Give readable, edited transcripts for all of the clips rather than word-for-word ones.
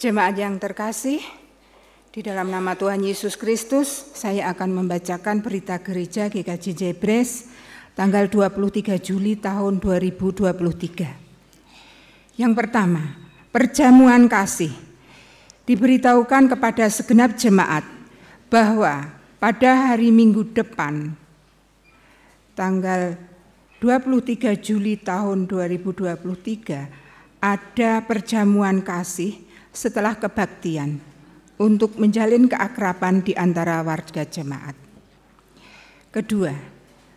Jemaat yang terkasih, di dalam nama Tuhan Yesus Kristus, saya akan membacakan berita gereja GKJ Jebres tanggal 23 Juli tahun 2023. Yang pertama, perjamuan kasih. Diberitahukan kepada segenap jemaat bahwa pada hari Minggu depan, tanggal 23 Juli tahun 2023, ada perjamuan kasih setelah kebaktian untuk menjalin keakraban di antara warga jemaat. Kedua,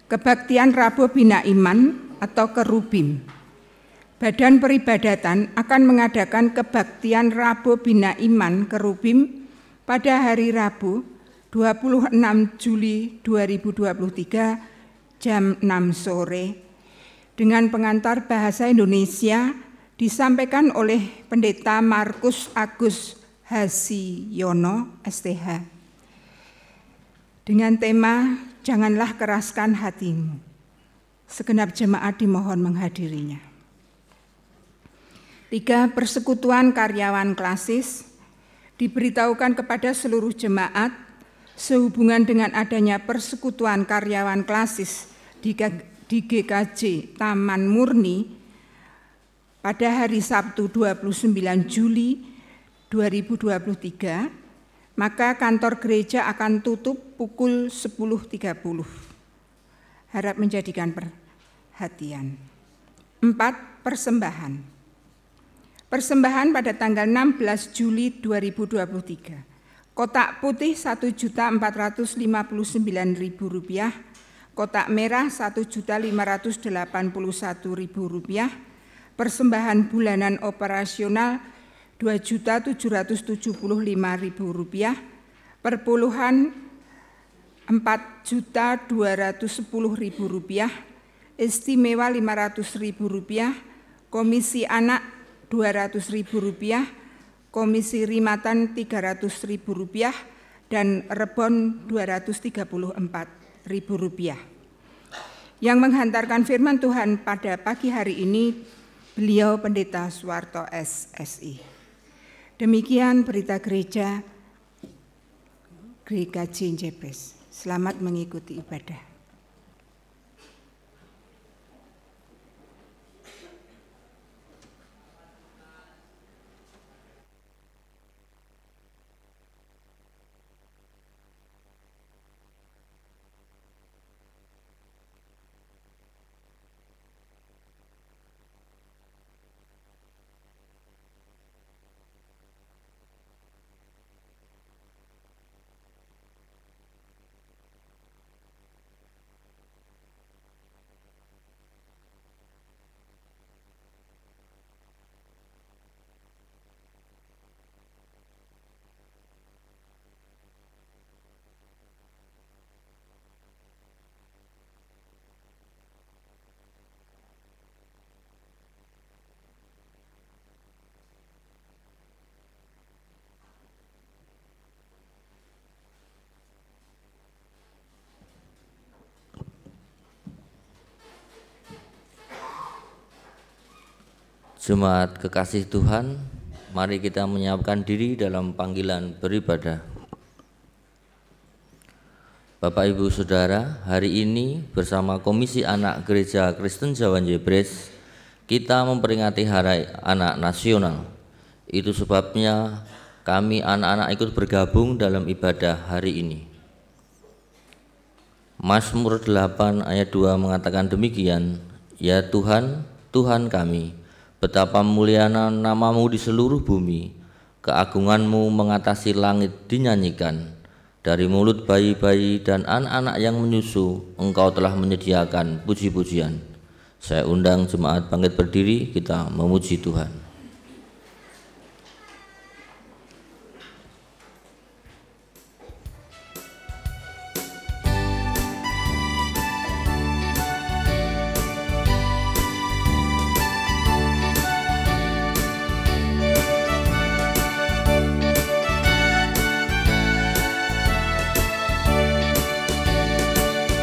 kebaktian Rabu Bina Iman atau Kerubim. Badan Peribadatan akan mengadakan kebaktian Rabu Bina Iman Kerubim pada hari Rabu 26 Juli 2023 jam 6 sore dengan pengantar bahasa Indonesia disampaikan oleh Pendeta Markus Agus Hasiyono, STH, dengan tema "Janganlah keraskan hatimu". Segenap jemaat dimohon menghadirinya. 3. Persekutuan karyawan klasis. Diberitahukan kepada seluruh jemaat sehubungan dengan adanya persekutuan karyawan klasis di GKJ Taman Murni pada hari Sabtu 29 Juli 2023, maka kantor gereja akan tutup pukul 10.30. Harap menjadikan perhatian. 4. Persembahan. Persembahan pada tanggal 16 Juli 2023. Kotak putih Rp1.459.000, kotak merah Rp1.581.000, persembahan bulanan operasional Rp2.775.000, perpuluhan Rp4.210.000, istimewa Rp500.000, komisi anak Rp200.000, komisi rimatan Rp300.000, dan rebon Rp234.000. Yang menghantarkan firman Tuhan pada pagi hari ini, beliau Pendeta Suwarto SSI. Demikian berita gereja GKJ Jebres. Selamat mengikuti ibadah. Jemaat kekasih Tuhan, mari kita menyiapkan diri dalam panggilan beribadah. Bapak Ibu Saudara, hari ini bersama Komisi Anak Gereja Kristen Jawa Jebres, kita memperingati Hari Anak Nasional. Itu sebabnya kami anak-anak ikut bergabung dalam ibadah hari ini. Mazmur 8 ayat 2 mengatakan demikian, "Ya Tuhan, Tuhan kami, betapa mulia namamu di seluruh bumi, keagunganmu mengatasi langit dinyanyikan. Dari mulut bayi-bayi dan anak-anak yang menyusu, engkau telah menyediakan puji-pujian." Saya undang jemaat bangkit berdiri, kita memuji Tuhan.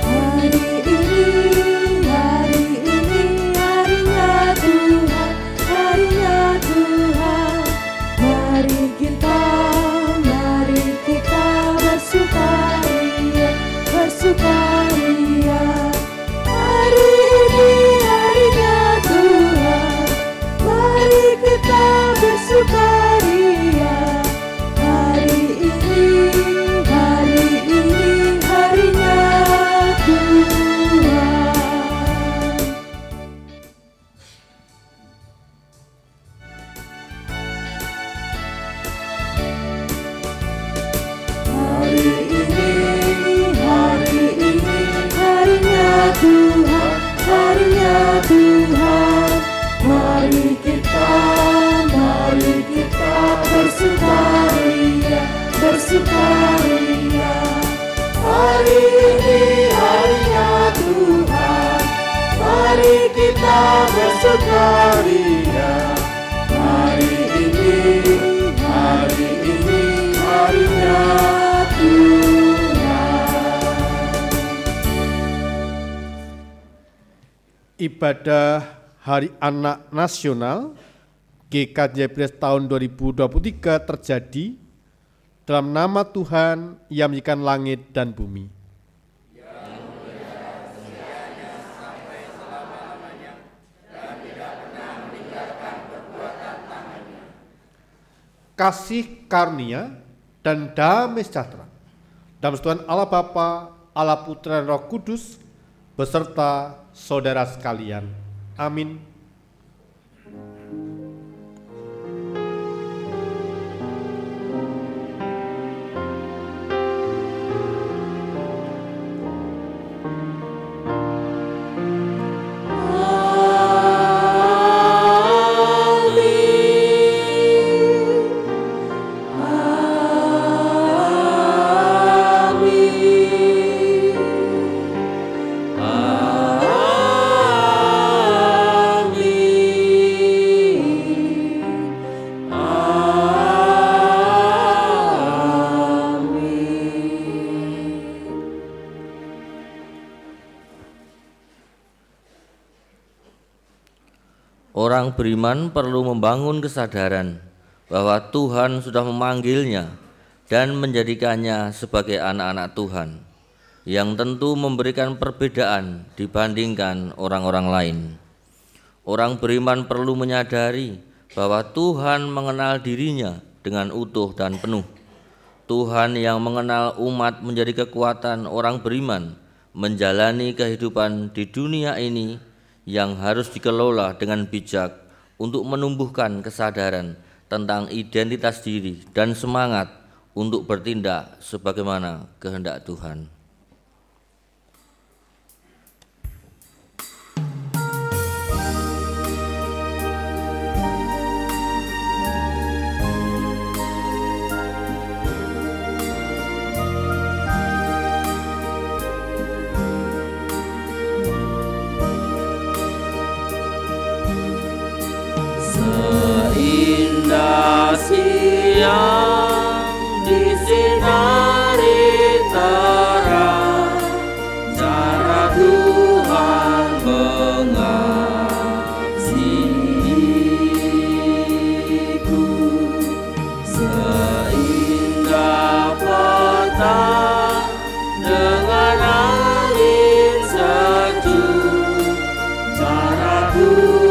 Hari ini harinya Tuhan, harinya bersukaria. Hari ini harinya Tuhan, mari kita bersukaria. Hari ini harinya Tuhan. Ibadah Hari Anak Nasional GKJPS tahun 2023 terjadi dalam nama Tuhan yang menjadikan langit dan bumi. Kasih karunia dan damai sejahtera dalam Tuhan Allah Bapa, Allah Putra dan Roh Kudus beserta saudara sekalian. Amin. Orang beriman perlu membangun kesadaran bahwa Tuhan sudah memanggilnya dan menjadikannya sebagai anak-anak Tuhan, yang tentu memberikan perbedaan dibandingkan orang-orang lain. Orang beriman perlu menyadari bahwa Tuhan mengenal dirinya dengan utuh dan penuh. Tuhan yang mengenal umat menjadi kekuatan orang beriman menjalani kehidupan di dunia ini yang harus dikelola dengan bijak untuk menumbuhkan kesadaran tentang identitas diri dan semangat untuk bertindak sebagaimana kehendak Tuhan. Siang disinari terang, cara Tuhan mengasihiku. Seindah petang dengan angin sejuk, cara Tuhan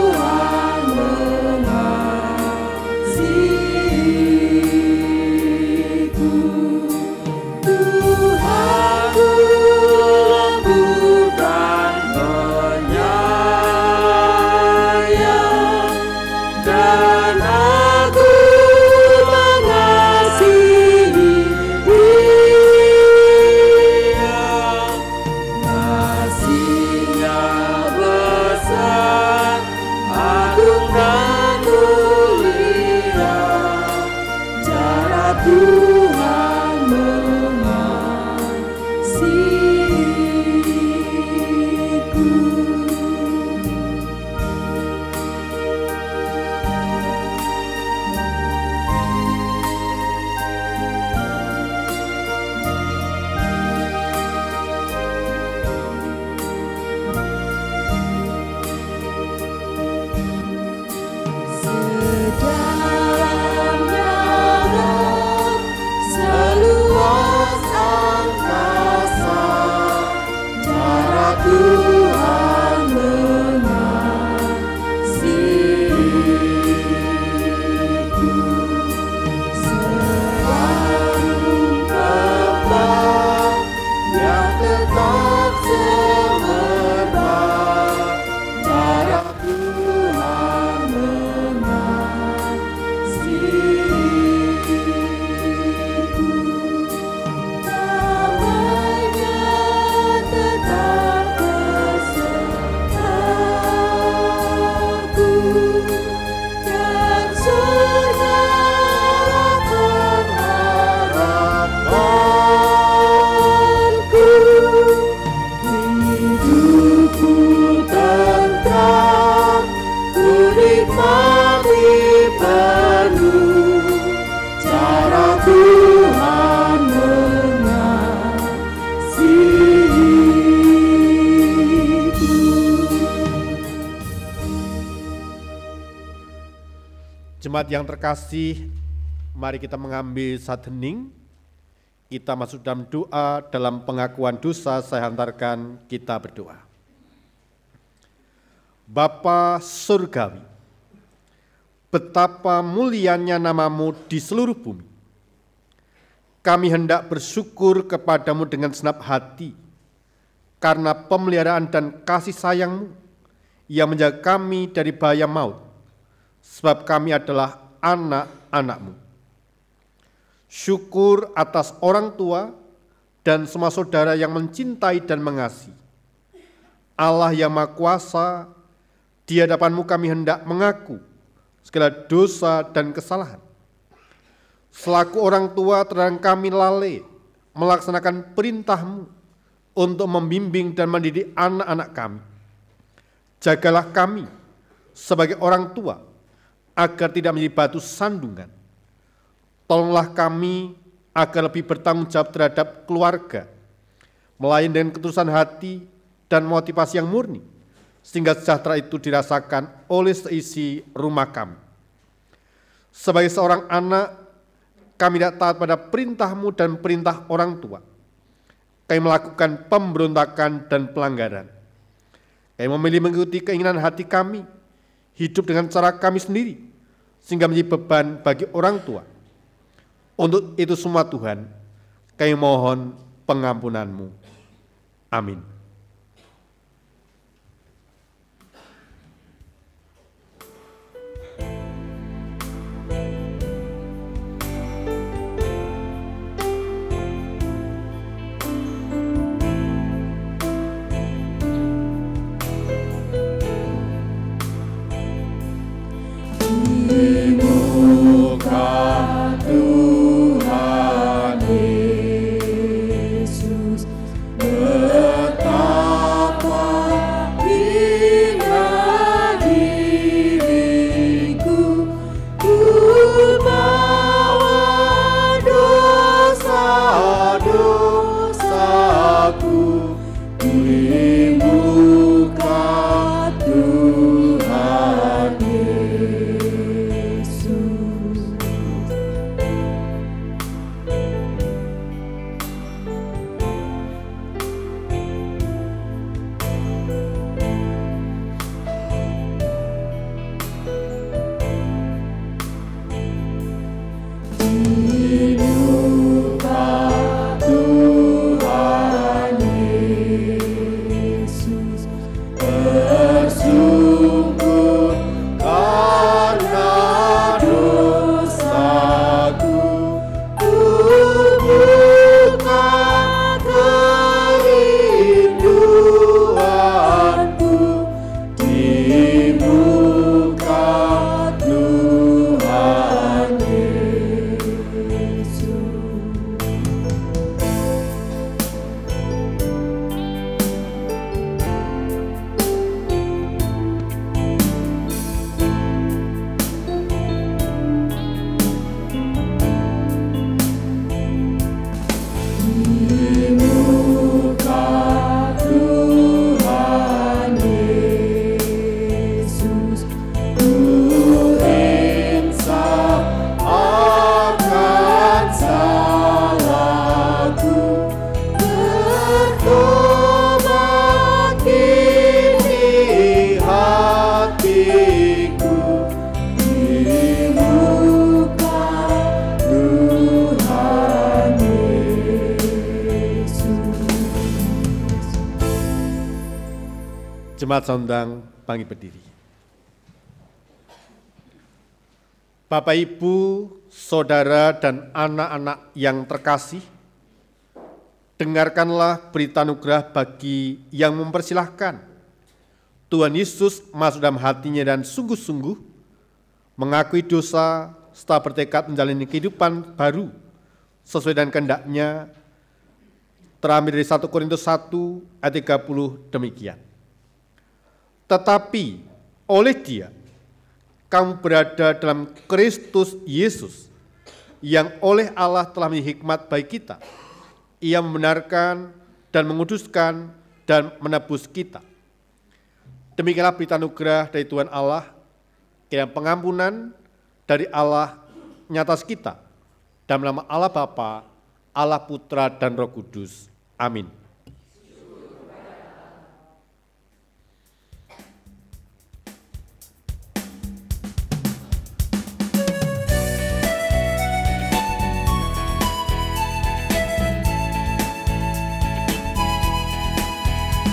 Tuhan Jemaat yang terkasih, mari kita mengambil saat hening. Kita masuk dalam doa, dalam pengakuan dosa saya hantarkan kita berdoa. Bapa Surgawi, betapa mulianya namamu di seluruh bumi. Kami hendak bersyukur kepadamu dengan segenap hati, karena pemeliharaan dan kasih sayangmu yang menjaga kami dari bahaya maut, sebab kami adalah anak-anakmu. Syukur atas orang tua dan semua saudara yang mencintai dan mengasihi. Allah yang Maha Kuasa, di hadapanmu kami hendak mengaku segala dosa dan kesalahan. Selaku orang tua terkadang kami lalai melaksanakan perintah-Mu untuk membimbing dan mendidik anak-anak kami. Jagalah kami sebagai orang tua agar tidak menjadi batu sandungan. Tolonglah kami agar lebih bertanggung jawab terhadap keluarga, melayani dengan ketulusan hati dan motivasi yang murni, sehingga sejahtera itu dirasakan oleh seisi rumah kami. Sebagai seorang anak, kami tidak taat pada perintah-Mu dan perintah orang tua. Kami melakukan pemberontakan dan pelanggaran. Kami memilih mengikuti keinginan hati kami, hidup dengan cara kami sendiri, sehingga menjadi beban bagi orang tua. Untuk itu semua Tuhan, kami mohon pengampunan-Mu. Amin. Jemaat saundang panggih berdiri. Bapak, Ibu, Saudara, dan anak-anak yang terkasih, dengarkanlah berita anugerah bagi yang mempersilahkan Tuhan Yesus masuk dalam hatinya dan sungguh-sungguh mengakui dosa setelah bertekad menjalani kehidupan baru sesuai dengan kehendak-Nya. Terambil dari 1 Korintus 1 ayat 30 demikian. Tetapi oleh Dia, kamu berada dalam Kristus Yesus, yang oleh Allah telah menjadi hikmat bagi kita. Ia membenarkan dan menguduskan dan menebus kita. Demikianlah berita anugerah dari Tuhan Allah, kiranya pengampunan dari Allah atas kita, dalam nama Allah Bapa, Allah Putra dan Roh Kudus. Amin.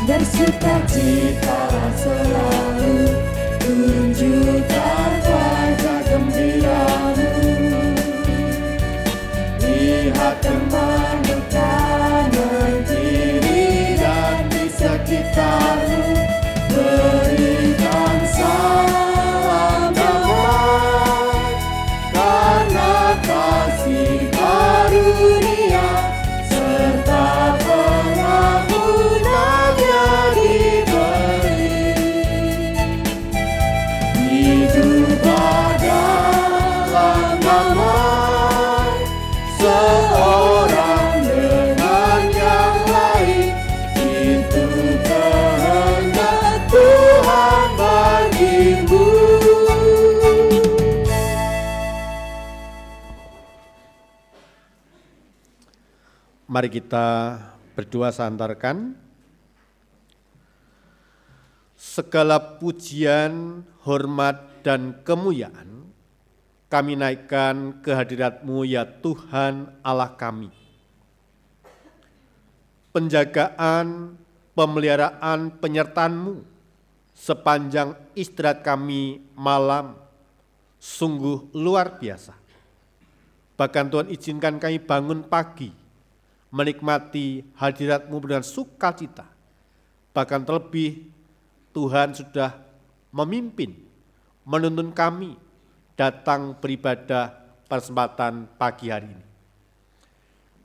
Bersukacitalah selalu, tunjukkan wajah gembiramu. Lihat teman dekat berdiri dan di sekitarmu, berikan salam damai, karena kasih karunia serta pengampunannya diberi. Hiduplah dalam damai, seorang dengan yang lain, itu kehendak Tuhan bagimu. Mari kita berdoa seantarkan. Segala pujian, hormat, dan kemuliaan kami naikkan ke hadirat-Mu ya Tuhan Allah kami. Penjagaan, pemeliharaan, penyertaan-Mu sepanjang istirahat kami malam sungguh luar biasa. Bahkan Tuhan izinkan kami bangun pagi, menikmati hadirat-Mu dengan sukacita. Bahkan terlebih Tuhan sudah memimpin, menuntun kami datang beribadah persempatan pagi hari ini.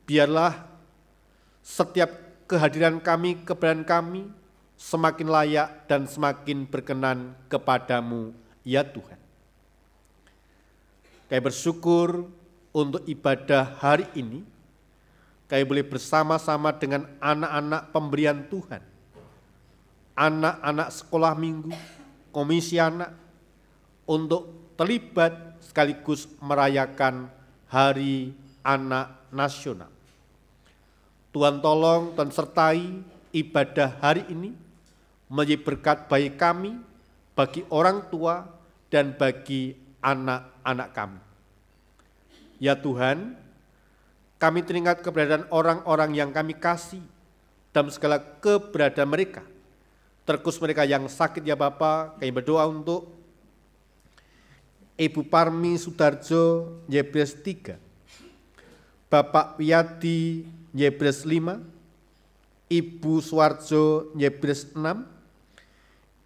Biarlah setiap kehadiran kami, keberadaan kami semakin layak dan semakin berkenan kepadamu, ya Tuhan. Kami bersyukur untuk ibadah hari ini, kami boleh bersama-sama dengan anak-anak pemberian Tuhan, anak-anak sekolah minggu, komisi anak, untuk terlibat sekaligus merayakan Hari Anak Nasional. Tuhan tolong dan sertai ibadah hari ini menjadi berkat bagi kami, bagi orang tua, dan bagi anak-anak kami. Ya Tuhan, kami teringat keberadaan orang-orang yang kami kasih dalam segala keberadaan mereka. Terkhusus mereka yang sakit ya Bapa, kami berdoa untuk Ibu Parmi Sudarjo, Yebres 3, Bapak Wiyadi, Yebres 5, Ibu Suwarjo, Yebres 6,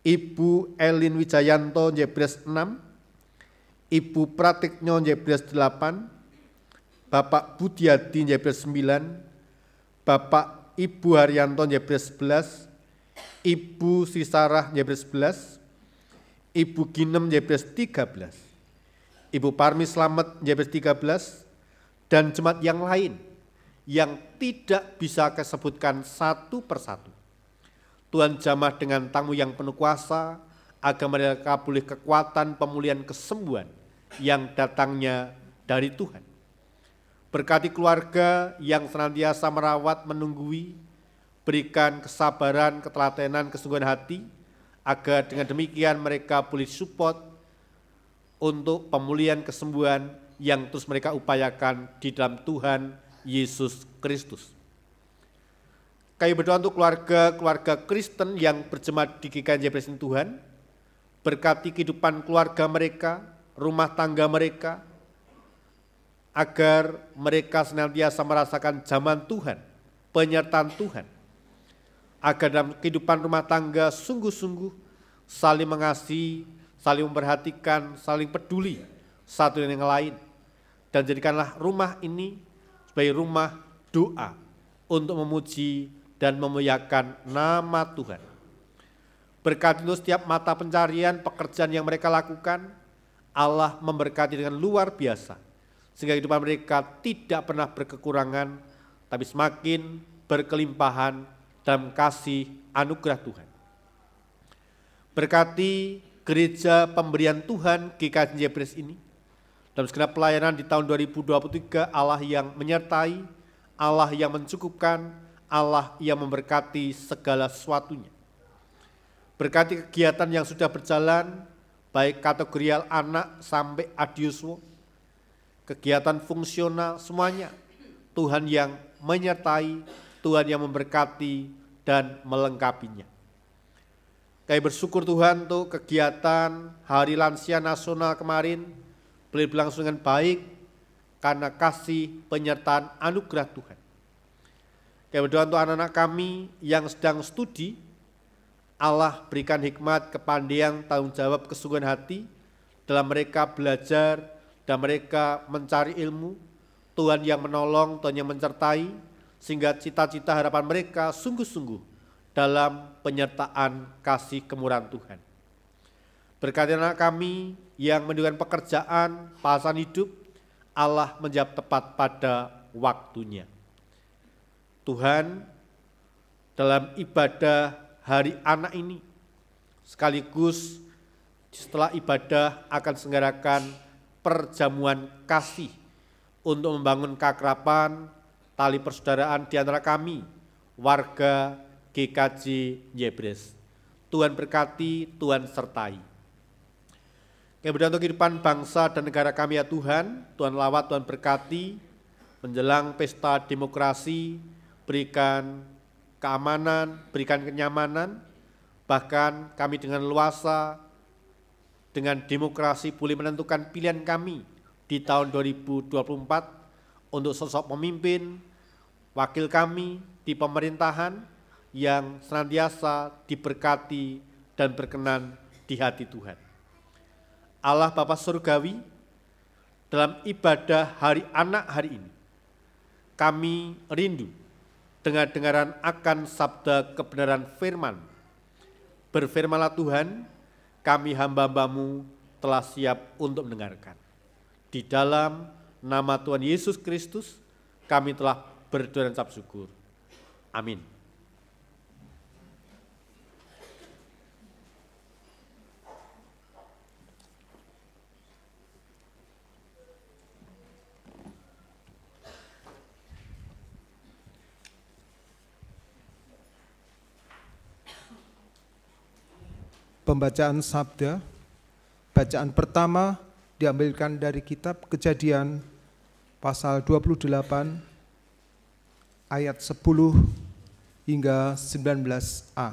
Ibu Elin Wijayanto, Yebres 6, Ibu Pratikno, Yebres 8, Bapak Budiadi, Yebres 9, Bapak Ibu Haryanto, Yebres 11, Ibu Sisarah, Yebres 11, Ibu Ginem, Yebres 13, Ibu Parmi Slamet, Yebres 13, dan jemaat yang lain yang tidak bisa kesebutkan satu persatu. Tuhan jamah dengan tamu yang penuh kuasa, agar mereka boleh kekuatan, pemulihan, kesembuhan yang datangnya dari Tuhan. Berkati keluarga yang senantiasa merawat, menunggui, berikan kesabaran, ketelatenan, kesungguhan hati, agar dengan demikian mereka boleh support untuk pemulihan kesembuhan yang terus mereka upayakan di dalam Tuhan Yesus Kristus. Kami berdoa untuk keluarga Kristen yang berjemaat di GKJ Presiden Tuhan, berkati kehidupan keluarga mereka, rumah tangga mereka, agar mereka senantiasa merasakan zaman Tuhan, penyertaan Tuhan, agar dalam kehidupan rumah tangga sungguh-sungguh saling mengasihi, saling memperhatikan, saling peduli satu dengan yang lain, dan jadikanlah rumah ini sebagai rumah doa untuk memuji dan memuliakan nama Tuhan. Berkati untuk setiap mata pencarian, pekerjaan yang mereka lakukan, Allah memberkati dengan luar biasa, sehingga kehidupan mereka tidak pernah berkekurangan, tapi semakin berkelimpahan dalam kasih anugerah Tuhan. Berkati gereja pemberian Tuhan GKJ Yebres ini, Dalam segenap pelayanan di tahun 2023, Allah yang menyertai, Allah yang mencukupkan, Allah yang memberkati segala sesuatunya. Berkati kegiatan yang sudah berjalan, baik kategorial anak sampai adiuswo, kegiatan fungsional semuanya, Tuhan yang menyertai, Tuhan yang memberkati dan melengkapinya. Kami bersyukur Tuhan untuk kegiatan Hari Lansia Nasional kemarin boleh berlangsung dengan baik karena kasih penyertaan anugerah Tuhan. Kami berdoa untuk anak-anak kami yang sedang studi, Allah berikan hikmat, kepandaian, tanggung jawab, kesungguhan hati dalam mereka belajar dan mereka mencari ilmu. Tuhan yang menolong, Tuhan yang mencertai, sehingga cita-cita harapan mereka sungguh-sungguh dalam penyertaan kasih kemurahan Tuhan. Berkati anak kami yang mendudukan pekerjaan, pasangan hidup, Allah menjawab tepat pada waktunya. Tuhan, dalam ibadah Hari Anak ini, sekaligus setelah ibadah akan diselenggarakan perjamuan kasih untuk membangun keakraban, tali persaudaraan di antara kami, warga GKJ Yebres. Tuhan berkati, Tuhan sertai. Kami berdoa untuk kehidupan bangsa dan negara kami ya Tuhan, Tuhan lawat, Tuhan berkati, menjelang pesta demokrasi, berikan keamanan, berikan kenyamanan, bahkan kami dengan luasa, dengan demokrasi boleh menentukan pilihan kami di tahun 2024 untuk sosok pemimpin, wakil kami di pemerintahan yang senantiasa diberkati dan berkenan di hati Tuhan. Allah Bapa Surgawi, dalam ibadah Hari Anak hari ini, kami rindu dengar-dengaran akan sabda kebenaran firman. Berfirmanlah Tuhan, kami hamba-Hambamu telah siap untuk mendengarkan. Di dalam nama Tuhan Yesus Kristus, kami telah berdoa dan ucap syukur. Amin. Pembacaan sabda, bacaan pertama diambilkan dari kitab Kejadian pasal 28 ayat 10 hingga 19a.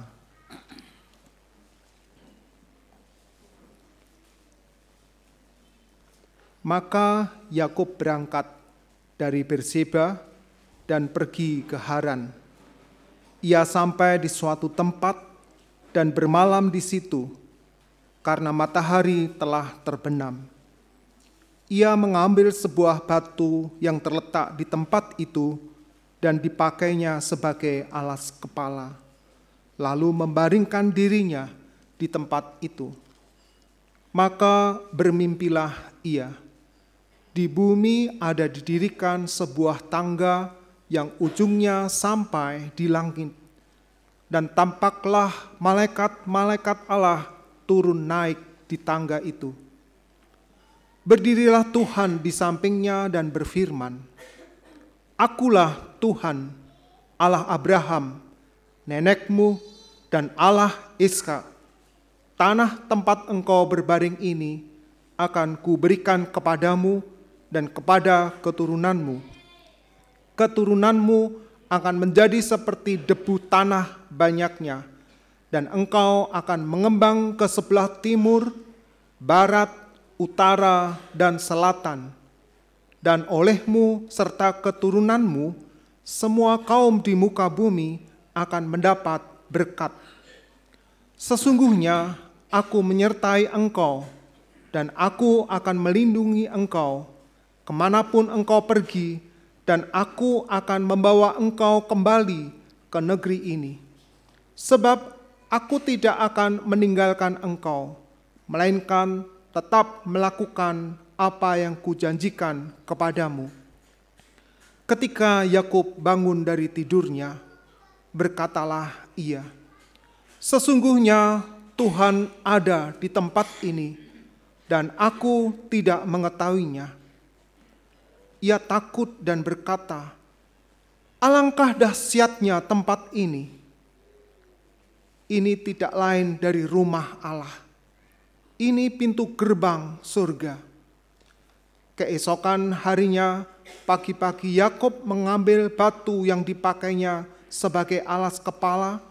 Maka Yakub berangkat dari Berseba dan pergi ke Haran. Ia sampai di suatu tempat dan bermalam di situ, karena matahari telah terbenam. Ia mengambil sebuah batu yang terletak di tempat itu dan dipakainya sebagai alas kepala, lalu membaringkan dirinya di tempat itu. Maka bermimpilah ia. Di bumi ada didirikan sebuah tangga yang ujungnya sampai di langit. Dan tampaklah malaikat-malaikat Allah turun naik di tangga itu. Berdirilah Tuhan di sampingnya dan berfirman, Akulah Tuhan, Allah Abraham, nenekmu, dan Allah Ishak. Tanah tempat engkau berbaring ini akan kuberikan kepadamu dan kepada keturunanmu. Keturunanmu akan menjadi seperti debu tanah banyaknya, dan engkau akan mengembang ke sebelah timur, barat, utara, dan selatan. Dan olehmu serta keturunanmu, semua kaum di muka bumi akan mendapat berkat. Sesungguhnya aku menyertai engkau, dan aku akan melindungi engkau kemanapun engkau pergi, dan aku akan membawa engkau kembali ke negeri ini. Sebab aku tidak akan meninggalkan engkau, melainkan tetap melakukan apa yang kujanjikan kepadamu. Ketika Yakub bangun dari tidurnya, berkatalah ia, Sesungguhnya Tuhan ada di tempat ini, dan aku tidak mengetahuinya. Ia takut dan berkata, alangkah dahsyatnya tempat ini. Ini tidak lain dari rumah Allah. Ini pintu gerbang surga. Keesokan harinya, pagi-pagi Yakub mengambil batu yang dipakainya sebagai alas kepala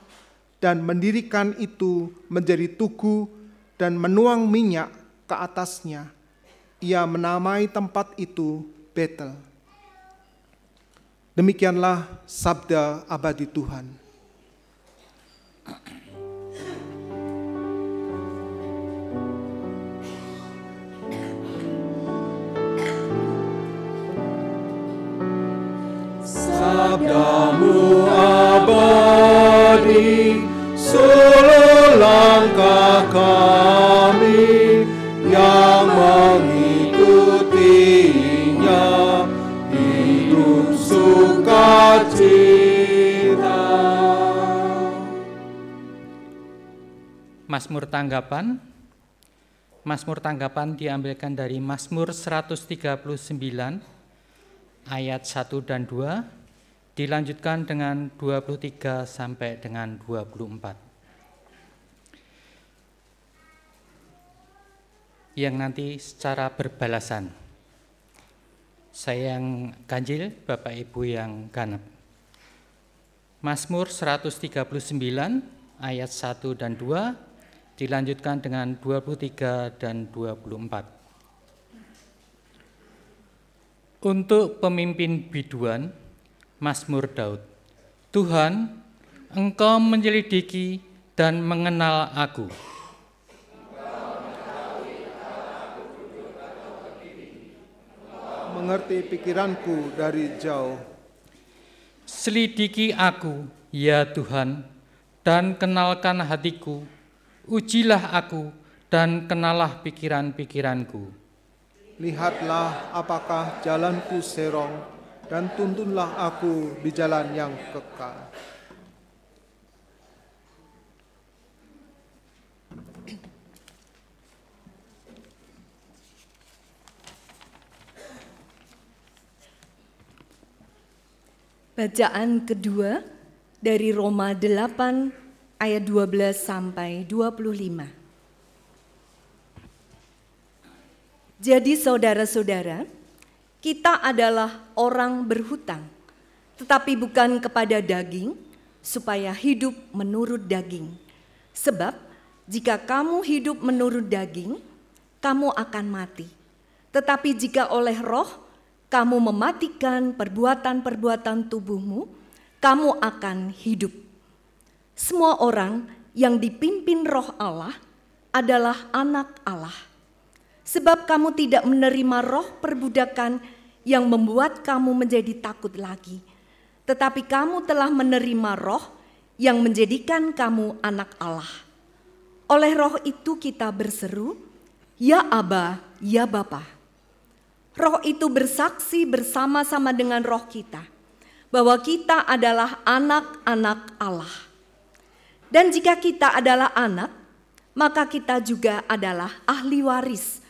dan mendirikan itu menjadi tugu dan menuang minyak ke atasnya. Ia menamai tempat itu Betel. Demikianlah sabda abadi Tuhan. Sabdamu abadi, seluruh langkah kami yang mengikutinya hidup sukacita. Mazmur tanggapan diambilkan dari Mazmur 139 ayat 1 dan 2, dilanjutkan dengan 23 sampai dengan 24. Yang nanti secara berbalasan. Saya yang ganjil, Bapak Ibu yang genep. Mazmur 139 ayat 1 dan 2, dilanjutkan dengan 23 dan 24. Untuk pemimpin biduan, Mazmur Daud. Tuhan, Engkau menyelidiki dan mengenal aku. Mengerti pikiranku dari jauh. Selidiki aku, ya Tuhan, dan kenalkan hatiku. Ujilah aku dan kenalah pikiran-pikiranku. Lihatlah apakah jalanku serong, dan tuntunlah aku di jalan yang kekal. Bacaan kedua dari Roma 8 ayat 12 sampai 25. Jadi saudara-saudara, kita adalah orang berhutang, tetapi bukan kepada daging, supaya hidup menurut daging. Sebab jika kamu hidup menurut daging, kamu akan mati. Tetapi jika oleh roh, kamu mematikan perbuatan-perbuatan tubuhmu, kamu akan hidup. Semua orang yang dipimpin roh Allah adalah anak Allah. Sebab kamu tidak menerima roh perbudakan yang membuat kamu menjadi takut lagi. Tetapi kamu telah menerima roh yang menjadikan kamu anak Allah. Oleh roh itu kita berseru, ya Aba, ya Bapa. Roh itu bersaksi bersama-sama dengan roh kita, bahwa kita adalah anak-anak Allah. Dan jika kita adalah anak, maka kita juga adalah ahli waris.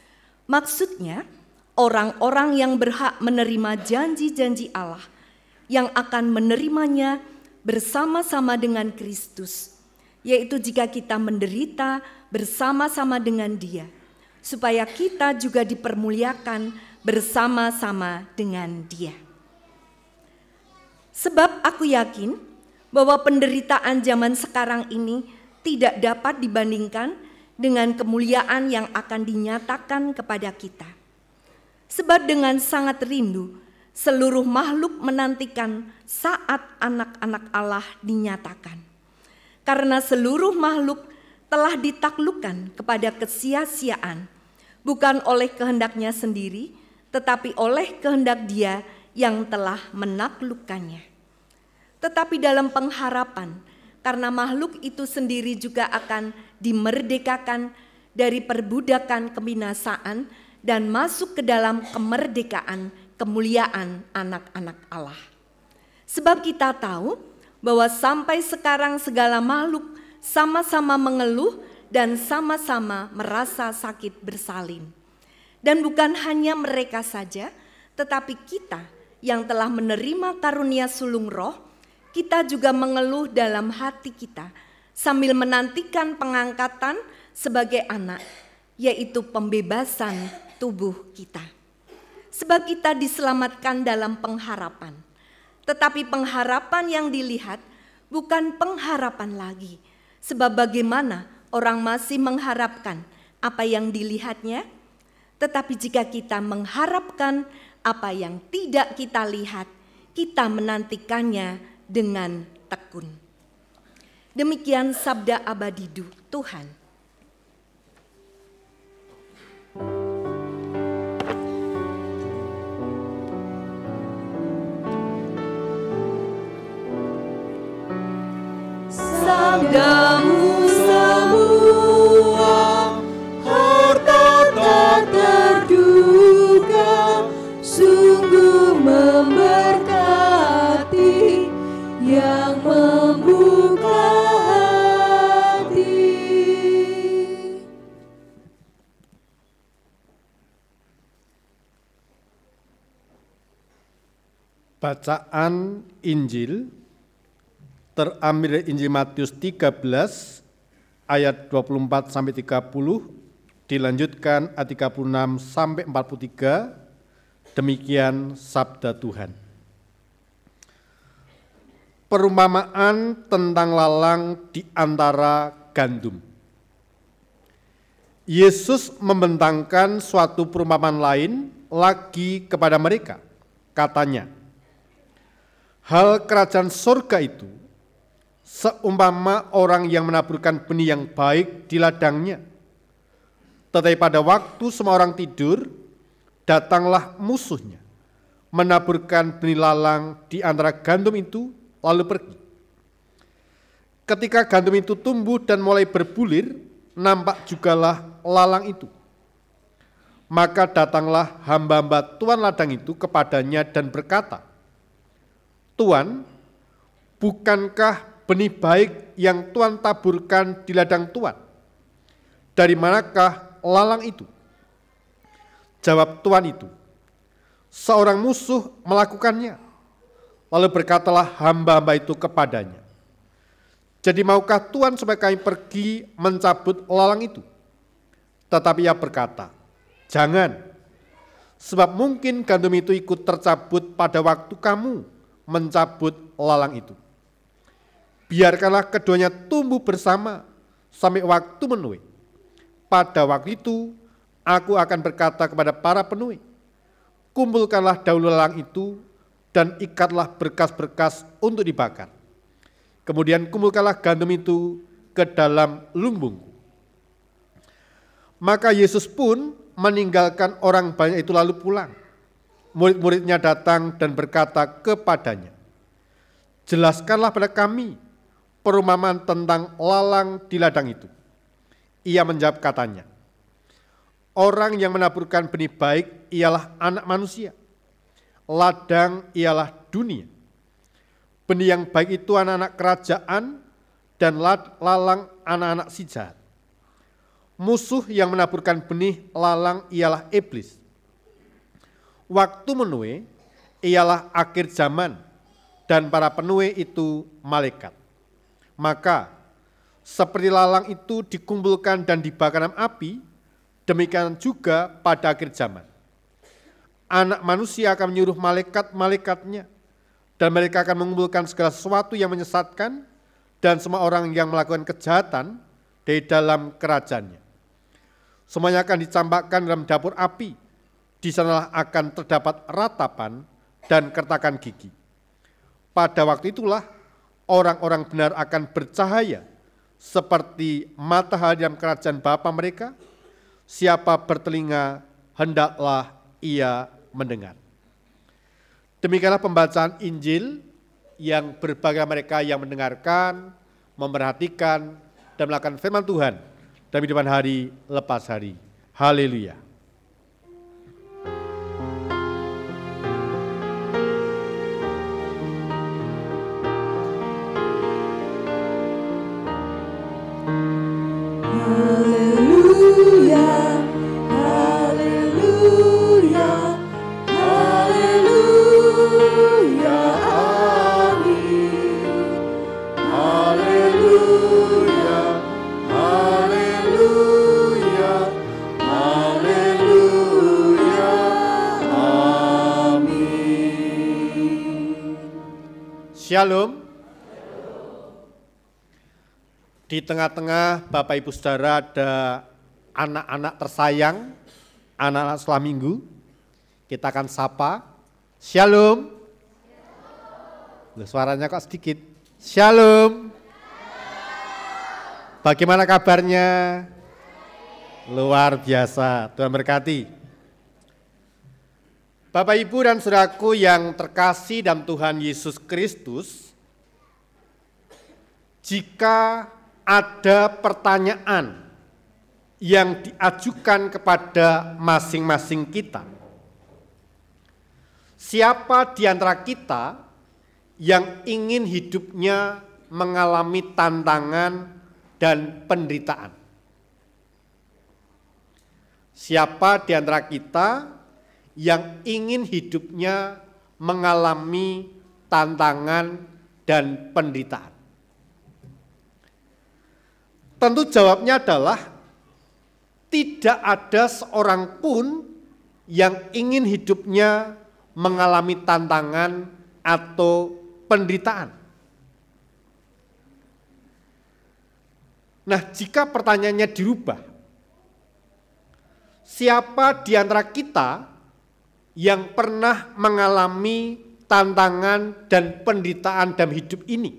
Maksudnya, orang-orang yang berhak menerima janji-janji Allah, yang akan menerimanya bersama-sama dengan Kristus, yaitu jika kita menderita bersama-sama dengan Dia, supaya kita juga dipermuliakan bersama-sama dengan Dia. Sebab aku yakin bahwa penderitaan zaman sekarang ini tidak dapat dibandingkan dengan kemuliaan yang akan dinyatakan kepada kita. Sebab dengan sangat rindu, seluruh makhluk menantikan saat anak-anak Allah dinyatakan. Karena seluruh makhluk telah ditaklukkan kepada kesia-siaan, bukan oleh kehendaknya sendiri, tetapi oleh kehendak Dia yang telah menaklukkannya. Tetapi dalam pengharapan, karena makhluk itu sendiri juga akan dimerdekakan dari perbudakan kebinasaan dan masuk ke dalam kemerdekaan kemuliaan anak-anak Allah. Sebab kita tahu bahwa sampai sekarang segala makhluk sama-sama mengeluh dan sama-sama merasa sakit bersalin. Dan bukan hanya mereka saja, tetapi kita yang telah menerima karunia sulung roh, kita juga mengeluh dalam hati kita sambil menantikan pengangkatan sebagai anak, yaitu pembebasan tubuh kita. Sebab kita diselamatkan dalam pengharapan. Tetapi pengharapan yang dilihat bukan pengharapan lagi. Sebab bagaimana orang masih mengharapkan apa yang dilihatnya? Tetapi jika kita mengharapkan apa yang tidak kita lihat, kita menantikannya dengan tekun. Demikian sabda abadi Tuhan. Sabdamu semua harta tak terduga, sungguh memberkati yang membuka hati. Bacaan Injil terambil dari Injil Matius 13 ayat 24 sampai 30, dilanjutkan ayat 36 sampai 43. Demikian sabda Tuhan. Perumpamaan tentang lalang di antara gandum. Yesus membentangkan suatu perumpamaan lain lagi kepada mereka. Katanya, hal kerajaan surga itu seumpama orang yang menaburkan benih yang baik di ladangnya. Tetapi pada waktu semua orang tidur, datanglah musuhnya, menaburkan benih lalang di antara gandum itu, lalu pergi. Ketika gandum itu tumbuh dan mulai berbulir, nampak jugalah lalang itu. Maka datanglah hamba-hamba tuan ladang itu kepadanya dan berkata, Tuan, bukankah benih baik yang Tuan taburkan di ladang Tuan? Dari manakah lalang itu? Jawab tuan itu, seorang musuh melakukannya. Lalu berkatalah hamba-hamba itu kepadanya, jadi maukah Tuan supaya kami pergi mencabut lalang itu? Tetapi ia berkata, jangan, sebab mungkin gandum itu ikut tercabut pada waktu kamu mencabut lalang itu. Biarkanlah keduanya tumbuh bersama sampai waktu menuai. Pada waktu itu aku akan berkata kepada para penuai, kumpulkanlah daun lalang itu dan ikatlah berkas-berkas untuk dibakar. Kemudian kumpulkanlah gandum itu ke dalam lumbungku. Maka Yesus pun meninggalkan orang banyak itu lalu pulang. Murid-muridnya datang dan berkata kepadanya, jelaskanlah pada kami perumpamaan tentang lalang di ladang itu. Ia menjawab katanya, orang yang menaburkan benih baik ialah anak manusia, ladang ialah dunia. Benih yang baik itu anak-anak kerajaan dan lalang anak-anak si jahat. Musuh yang menaburkan benih lalang ialah iblis. Waktu menuai ialah akhir zaman dan para penuai itu malaikat. Maka seperti lalang itu dikumpulkan dan dibakar dalam api, demikian juga pada akhir zaman. Anak manusia akan menyuruh malaikat-malaikatnya, dan mereka akan mengumpulkan segala sesuatu yang menyesatkan dan semua orang yang melakukan kejahatan dari dalam kerajaannya. Semuanya akan dicampakkan dalam dapur api, di sanalah akan terdapat ratapan dan kertakan gigi. Pada waktu itulah orang-orang benar akan bercahaya seperti matahari dalam kerajaan Bapa mereka. Siapa bertelinga, hendaklah ia mendengar. Demikianlah pembacaan Injil yang berbahagia mereka yang mendengarkan, memperhatikan, dan melakukan firman Tuhan dalam kehidupan hari lepas hari. Haleluya. Haleluya, haleluya. Shalom. Di tengah-tengah Bapak Ibu Saudara ada anak-anak tersayang, anak-anak sekolah minggu. Kita akan sapa. Shalom. Loh, suaranya kok sedikit. Shalom. Bagaimana kabarnya? Luar biasa. Tuhan berkati. Bapak Ibu dan Saudaraku yang terkasih dalam Tuhan Yesus Kristus, jika ada pertanyaan yang diajukan kepada masing-masing kita, siapa di antara kita yang ingin hidupnya mengalami tantangan dan penderitaan? Siapa di antara kita yang ingin hidupnya mengalami tantangan dan penderitaan? Tentu jawabnya adalah tidak ada seorang pun yang ingin hidupnya mengalami tantangan atau penderitaan. Nah, jika pertanyaannya dirubah, siapa di antara kita yang pernah mengalami tantangan dan penderitaan dalam hidup ini?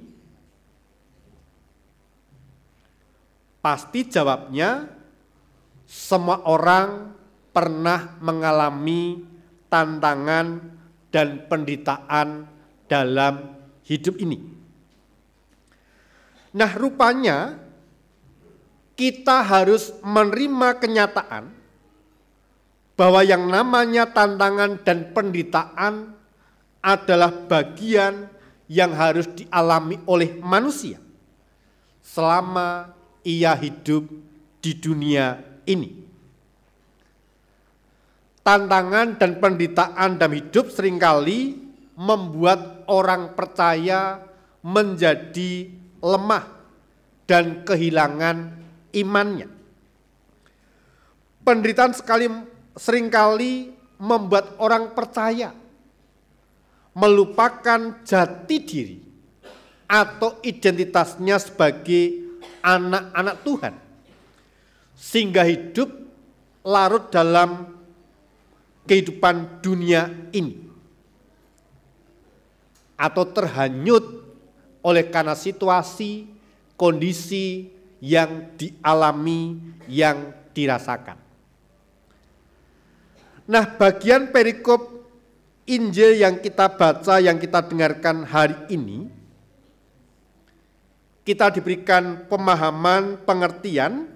Pasti jawabnya, semua orang pernah mengalami tantangan dan penderitaan dalam hidup ini. Nah, rupanya kita harus menerima kenyataan bahwa yang namanya tantangan dan penderitaan adalah bagian yang harus dialami oleh manusia selama ia hidup di dunia ini. Tantangan dan penderitaan dalam hidup seringkali membuat orang percaya menjadi lemah dan kehilangan imannya. Penderitaan seringkali membuat orang percaya melupakan jati diri atau identitasnya sebagai anak-anak Tuhan, sehingga hidup larut dalam kehidupan dunia ini, atau terhanyut oleh karena situasi, kondisi yang dialami, yang dirasakan. Nah, bagian perikop Injil yang kita baca, yang kita dengarkan hari ini, kita diberikan pemahaman, pengertian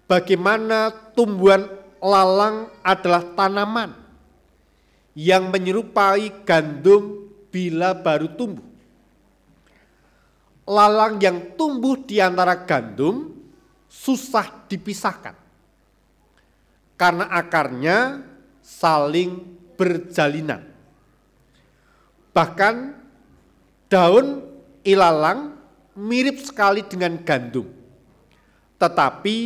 bagaimana tumbuhan lalang adalah tanaman yang menyerupai gandum bila baru tumbuh. Lalang yang tumbuh di antara gandum susah dipisahkan karena akarnya saling berjalinan. Bahkan daun ilalang mirip sekali dengan gandum, tetapi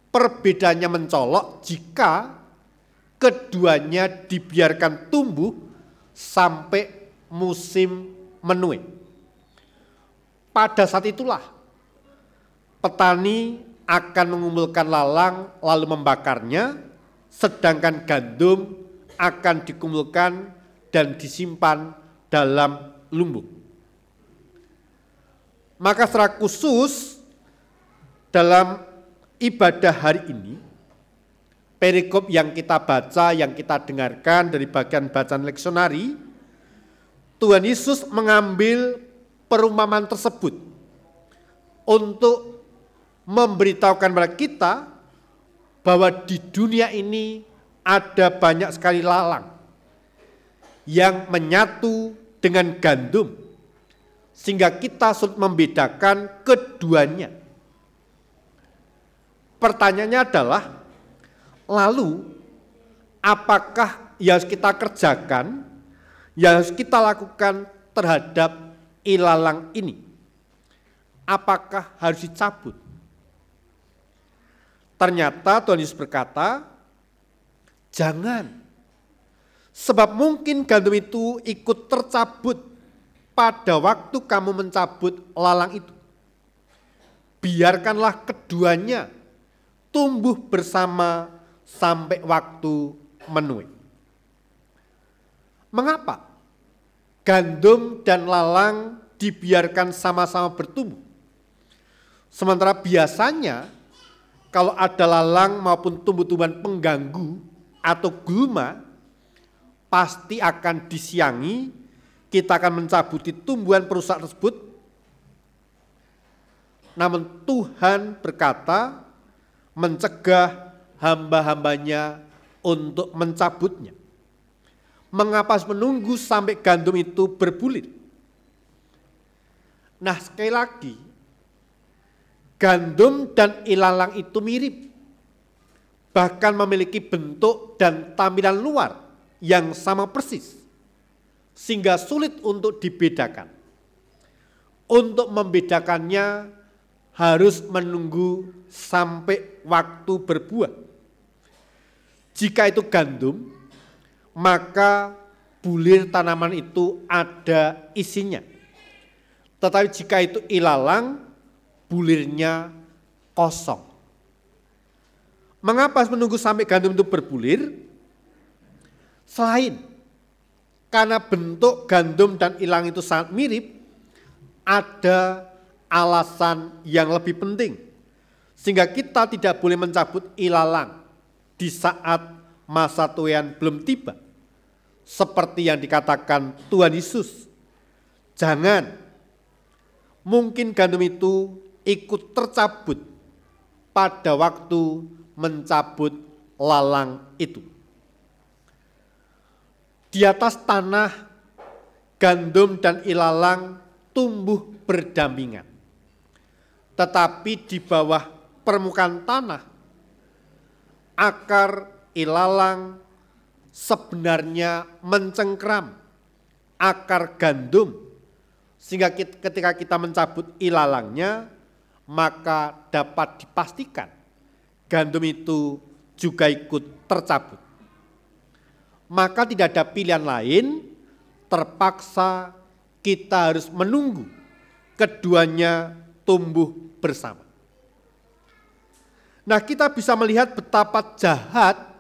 perbedaannya mencolok jika keduanya dibiarkan tumbuh sampai musim menuai. Pada saat itulah petani akan mengumpulkan lalang lalu membakarnya, sedangkan gandum akan dikumpulkan dan disimpan dalam lumbung. Maka secara khusus dalam ibadah hari ini, perikop yang kita baca, yang kita dengarkan dari bagian bacaan leksionari, Tuhan Yesus mengambil perumpamaan tersebut untuk memberitahukan kepada kita bahwa di dunia ini ada banyak sekali lalang yang menyatu dengan gandum, sehingga kita sulit membedakan keduanya. Pertanyaannya adalah, lalu apakah yang harus kita kerjakan, yang harus kita lakukan terhadap ilalang ini? Apakah harus dicabut? Ternyata Tuhan Yesus berkata, jangan. Sebab mungkin gandum itu ikut tercabut pada waktu kamu mencabut lalang itu, biarkanlah keduanya tumbuh bersama sampai waktu menuai. Mengapa gandum dan lalang dibiarkan sama-sama bertumbuh? Sementara biasanya kalau ada lalang maupun tumbuh-tumbuhan pengganggu atau gulma, pasti akan disiangi, kita akan mencabuti tumbuhan perusak tersebut. Namun Tuhan berkata mencegah hamba-hambanya untuk mencabutnya. Mengapa harus menunggu sampai gandum itu berbulir? Nah, sekali lagi, gandum dan ilalang itu mirip, bahkan memiliki bentuk dan tampilan luar yang sama persis, sehingga sulit untuk dibedakan. Untuk membedakannya harus menunggu sampai waktu berbuah. Jika itu gandum, maka bulir tanaman itu ada isinya. Tetapi jika itu ilalang, bulirnya kosong. Mengapa menunggu sampai gandum itu berbulir? Selain karena bentuk gandum dan ilalang itu sangat mirip, ada alasan yang lebih penting, sehingga kita tidak boleh mencabut ilalang di saat masa tuaian belum tiba. Seperti yang dikatakan Tuhan Yesus, jangan, mungkin gandum itu ikut tercabut pada waktu mencabut lalang itu. Di atas tanah, gandum dan ilalang tumbuh berdampingan. Tetapi di bawah permukaan tanah, akar ilalang sebenarnya mencengkram akar gandum, sehingga ketika kita mencabut ilalangnya, maka dapat dipastikan gandum itu juga ikut tercabut. Maka tidak ada pilihan lain, terpaksa kita harus menunggu keduanya tumbuh bersama. Nah, kita bisa melihat betapa jahat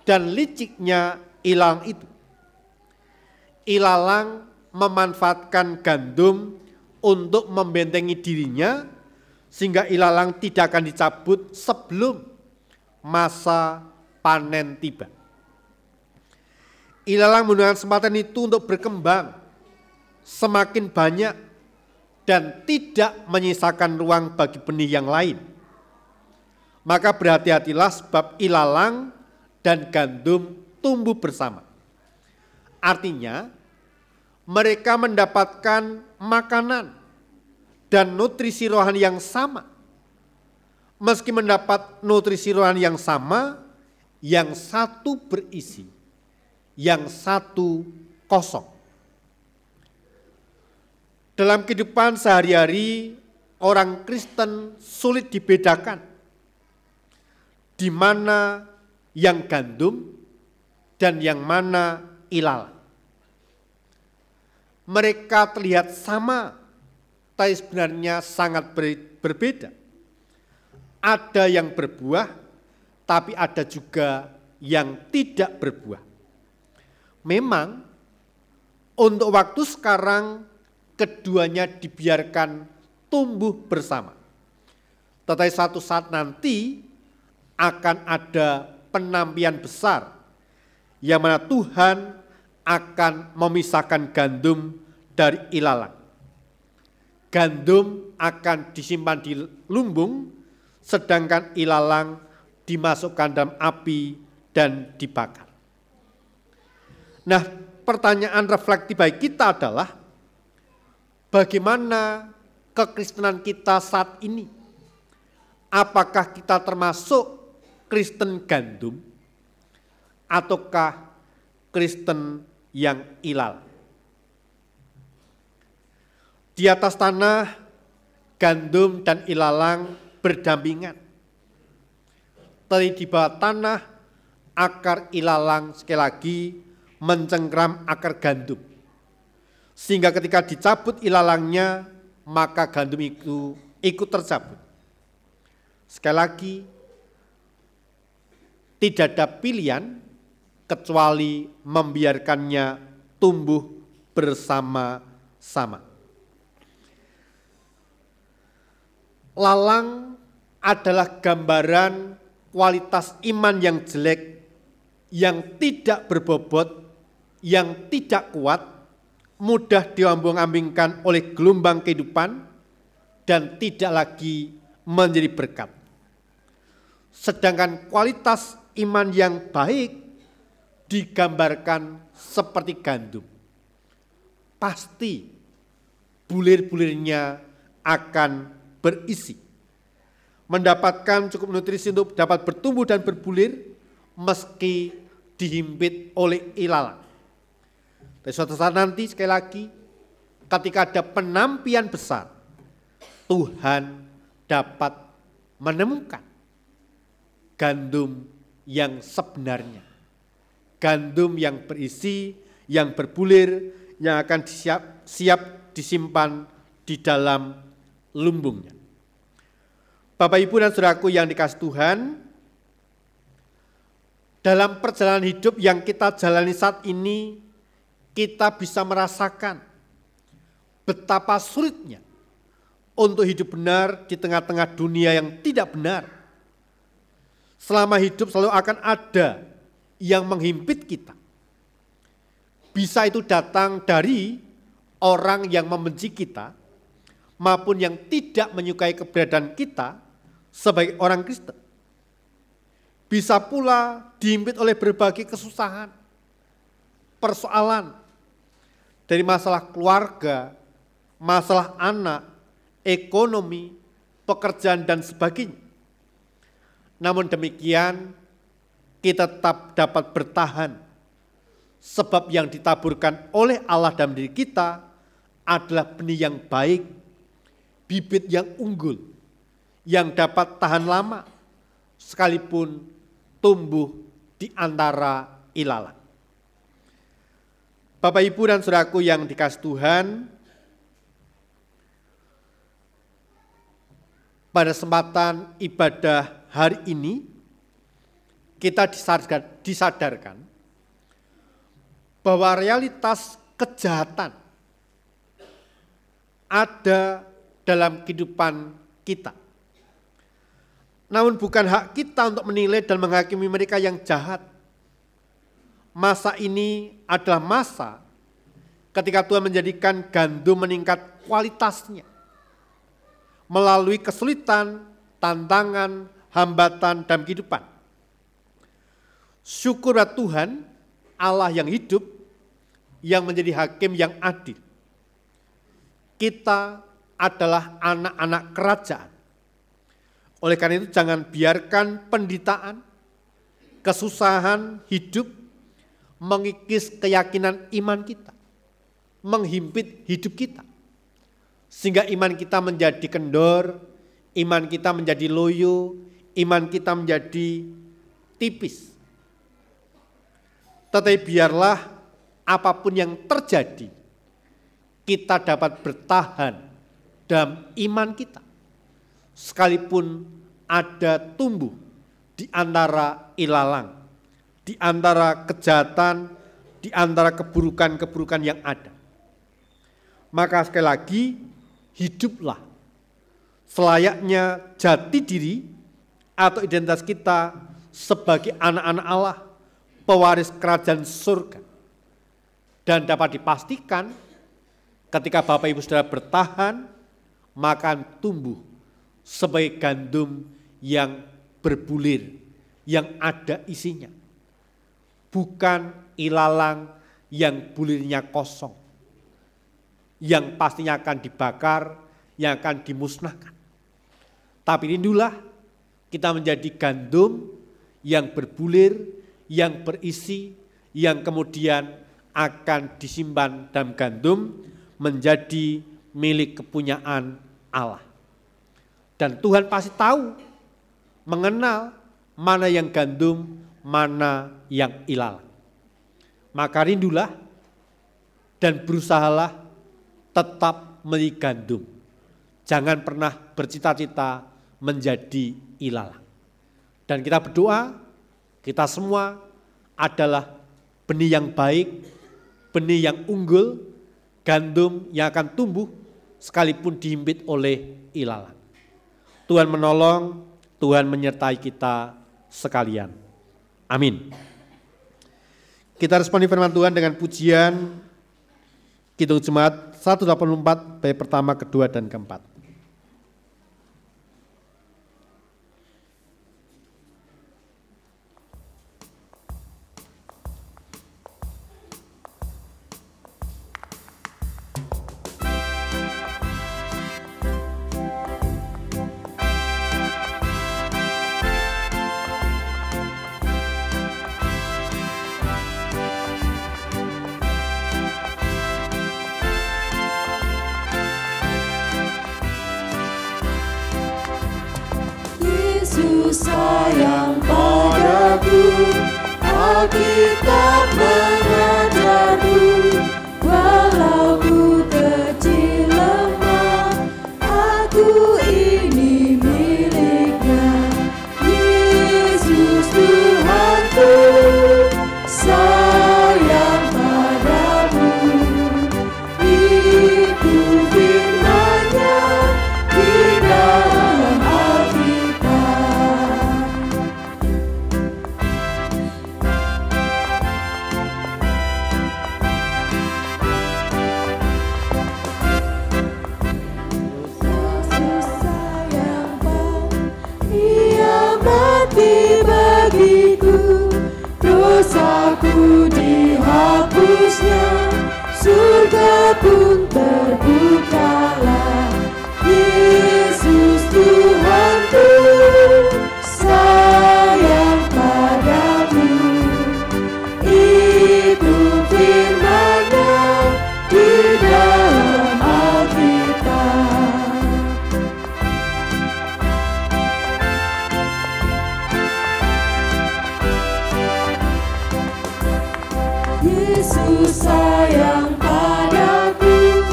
dan liciknya ilalang itu. Ilalang memanfaatkan gandum untuk membentengi dirinya, sehingga ilalang tidak akan dicabut sebelum masa panen tiba. Ilalang menggunakan kesempatan itu untuk berkembang semakin banyak dan tidak menyisakan ruang bagi benih yang lain. Maka berhati-hatilah, sebab ilalang dan gandum tumbuh bersama. Artinya, mereka mendapatkan makanan dan nutrisi rohani yang sama. Meski mendapat nutrisi rohani yang sama, yang satu berisi, yang satu kosong. Dalam kehidupan sehari-hari, orang Kristen sulit dibedakan di mana yang gandum dan yang mana ilalang. Mereka terlihat sama, tapi sebenarnya sangat berbeda. Ada yang berbuah, tapi ada juga yang tidak berbuah. Memang untuk waktu sekarang keduanya dibiarkan tumbuh bersama. Tetapi satu saat nanti akan ada penampian besar yang mana Tuhan akan memisahkan gandum dari ilalang. Gandum akan disimpan di lumbung, sedangkan ilalang dimasukkan dalam api dan dibakar. Nah, pertanyaan reflektif bagi kita adalah, bagaimana kekristenan kita saat ini? Apakah kita termasuk Kristen gandum ataukah Kristen yang ilalang? Di atas tanah, gandum dan ilalang berdampingan. Tadi di bawah tanah, akar ilalang sekali lagi mencengkram akar gandum. sehingga ketika dicabut ilalangnya, maka gandum itu ikut tercabut. Sekali lagi, tidak ada pilihan kecuali membiarkannya tumbuh bersama-sama. Lalang adalah gambaran kualitas iman yang jelek, yang tidak berbobot, yang tidak kuat, mudah diombang-ambingkan oleh gelombang kehidupan, dan tidak lagi menjadi berkat. Sedangkan kualitas iman yang baik digambarkan seperti gandum. Pasti bulir-bulirnya akan berisi, mendapatkan cukup nutrisi untuk dapat bertumbuh dan berbulir meski dihimpit oleh ilalang. Dan suatu saat nanti sekali lagi, ketika ada penampian besar, Tuhan dapat menemukan gandum yang sebenarnya, gandum yang berisi, yang berbulir, yang akan siap disimpan di dalam lumbungnya. Bapak, Ibu, dan saudaraku yang dikasihi Tuhan, dalam perjalanan hidup yang kita jalani saat ini, kita bisa merasakan betapa sulitnya untuk hidup benar di tengah-tengah dunia yang tidak benar. Selama hidup selalu akan ada yang menghimpit kita. Bisa itu datang dari orang yang membenci kita, maupun yang tidak menyukai keberadaan kita sebagai orang Kristen. Bisa pula dihimpit oleh berbagai kesusahan, persoalan, dari masalah keluarga, masalah anak, ekonomi, pekerjaan, dan sebagainya. Namun demikian, kita tetap dapat bertahan, sebab yang ditaburkan oleh Allah dalam diri kita adalah benih yang baik, bibit yang unggul, yang dapat tahan lama, sekalipun tumbuh di antara ilalang. Bapak, Ibu, dan saudaraku yang dikasihi Tuhan, pada kesempatan ibadah hari ini, kita disadarkan bahwa realitas kejahatan ada dalam kehidupan kita. Namun bukan hak kita untuk menilai dan menghakimi mereka yang jahat. Masa ini adalah masa ketika Tuhan menjadikan gandum meningkat kualitasnya melalui kesulitan, tantangan, hambatan dalam kehidupan. Syukurlah Tuhan, Allah yang hidup, yang menjadi hakim yang adil. Kita adalah anak-anak kerajaan. Oleh karena itu jangan biarkan penderitaan, kesusahan hidup mengikis keyakinan iman kita, menghimpit hidup kita. Sehingga iman kita menjadi kendor, iman kita menjadi loyo, iman kita menjadi tipis. Tetapi biarlah apapun yang terjadi, kita dapat bertahan dalam iman kita, sekalipun ada tumbuh di antara ilalang, di antara kejahatan, di antara keburukan-keburukan yang ada. Maka sekali lagi, hiduplah selayaknya jati diri atau identitas kita sebagai anak-anak Allah, pewaris kerajaan surga. Dan dapat dipastikan ketika Bapak Ibu Saudara bertahan, maka tumbuh sebagai gandum yang berbulir, yang ada isinya. Bukan ilalang yang bulirnya kosong, yang pastinya akan dibakar, yang akan dimusnahkan. Tapi rindulah kita menjadi gandum yang berbulir, yang berisi, yang kemudian akan disimpan dalam gandum menjadi milik kepunyaan Allah. Dan Tuhan pasti tahu, mengenal mana yang gandum, mana yang ilalang. Maka rindulah dan berusahalah tetap menjadi gandum. Jangan pernah bercita-cita menjadi ilalang. Dan kita berdoa, kita semua adalah benih yang baik, benih yang unggul, gandum yang akan tumbuh sekalipun dihimpit oleh ilalang. Tuhan menolong, Tuhan menyertai kita sekalian. Amin. Kita responi firman Tuhan dengan pujian Kidung Jemaat 184 bait pertama, kedua, dan keempat. Yesus sayang padaku, Alkitab mengajarku, walau ku kecil lemah, aku ini miliknya. Yesus Tuhanku, sayang padamu, itu firman-Nya di dalam bagiku, dosaku dihapusnya, surga pun terbukalah. Yesus Tuhanku, sayang padamu, itu firman-Nya di dalam Alkitab. Yesus sayang padaku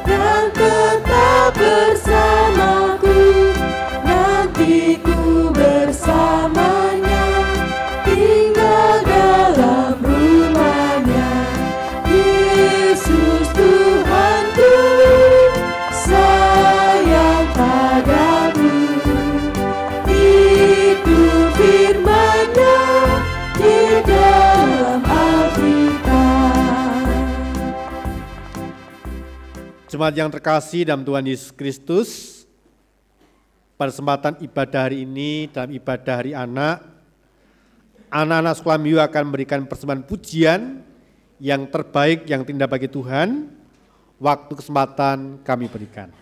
dan tetap bersamaku, nanti ku bersamanya, tinggal dalam rumah-Nya. Yesus Tuhanku, sayang padaku, itu firman-Nya di dalam Alkitab. Jemaat yang terkasih dalam Tuhan Yesus Kristus, pada kesempatan ibadah hari ini, dalam ibadah hari anak, anak-anak sekolah minggu akan memberikan persembahan pujian yang terbaik yang terindah bagi Tuhan. Waktu kesempatan kami berikan.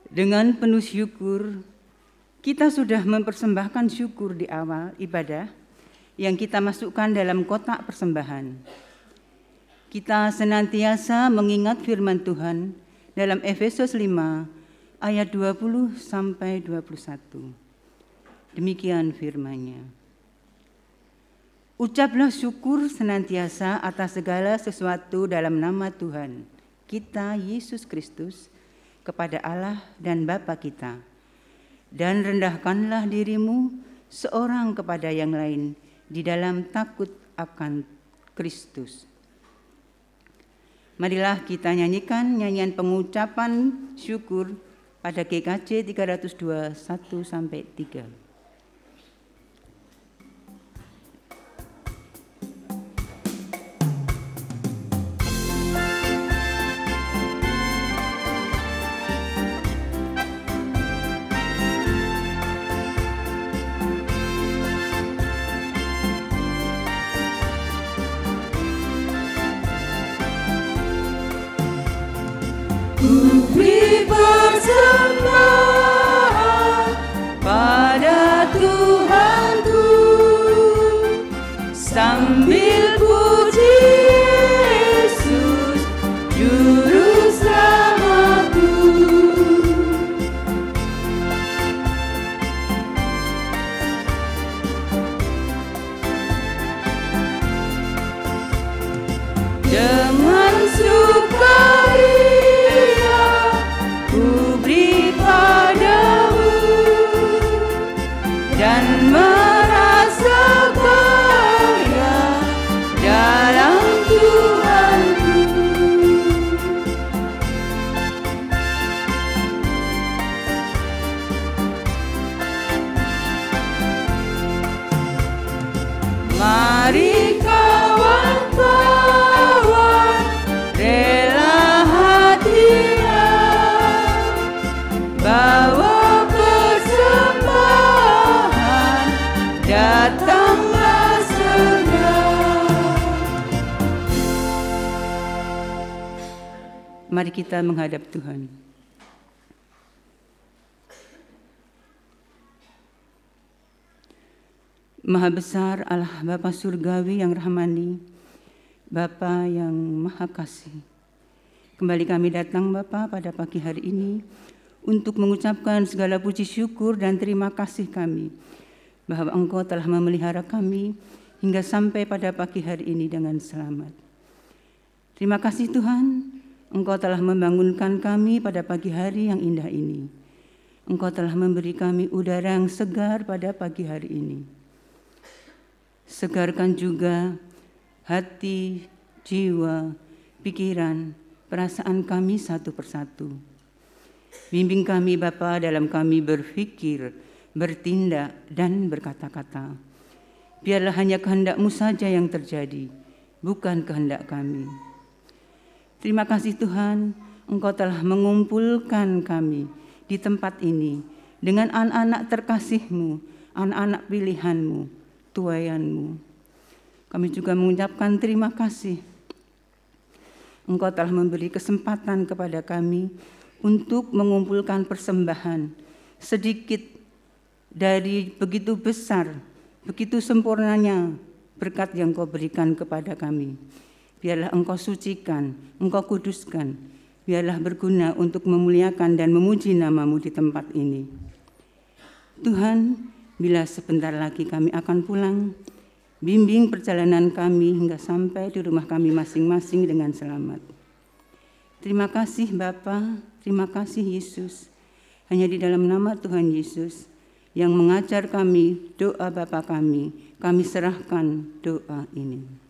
Dengan penuh syukur, kita sudah mempersembahkan syukur di awal ibadah yang kita masukkan dalam kotak persembahan. Kita senantiasa mengingat firman Tuhan dalam Efesus 5 ayat 20 sampai 21. Demikian firman-Nya. Ucaplah syukur senantiasa atas segala sesuatu dalam nama Tuhan kita Yesus Kristus kepada Allah dan Bapa kita. Dan rendahkanlah dirimu seorang kepada yang lain di dalam takut akan Kristus. Marilah kita nyanyikan nyanyian pengucapan syukur pada GKJ 302 1-3. Beri persembahan pada Tuhanku sambil puji Yesus Juru Selamatku. Dengan sukaria ku beri padamu dan merasa kaya dalam Tuhanku. Mari kawan-kawan rela hatinya bawa persembahan, datanglah segera. Mari kita menghadap Tuhan. Maha besar Allah Bapa Surgawi yang rahmani, Bapa yang Maha Kasih. Kembali kami datang Bapa pada pagi hari ini untuk mengucapkan segala puji syukur dan terima kasih kami bahwa Engkau telah memelihara kami hingga sampai pada pagi hari ini dengan selamat. Terima kasih Tuhan, Engkau telah membangunkan kami pada pagi hari yang indah ini. Engkau telah memberi kami udara yang segar pada pagi hari ini. Segarkan juga hati, jiwa, pikiran, perasaan kami satu persatu. Bimbing kami Bapa dalam kami berpikir, bertindak, dan berkata-kata. Biarlah hanya kehendak-Mu saja yang terjadi, bukan kehendak kami. Terima kasih Tuhan, Engkau telah mengumpulkan kami di tempat ini dengan anak-anak terkasih-Mu, anak-anak pilihan-Mu, tuayan-Mu. Kami juga mengucapkan terima kasih. Engkau telah memberi kesempatan kepada kami untuk mengumpulkan persembahan sedikit dari begitu besar, begitu sempurnanya berkat yang Kau berikan kepada kami. Biarlah Engkau sucikan, Engkau kuduskan, biarlah berguna untuk memuliakan dan memuji nama-Mu di tempat ini. Tuhan, bila sebentar lagi kami akan pulang, bimbing perjalanan kami hingga sampai di rumah kami masing-masing dengan selamat. Terima kasih Bapa, terima kasih Yesus. Hanya di dalam nama Tuhan Yesus yang mengajar kami doa Bapa kami serahkan doa ini.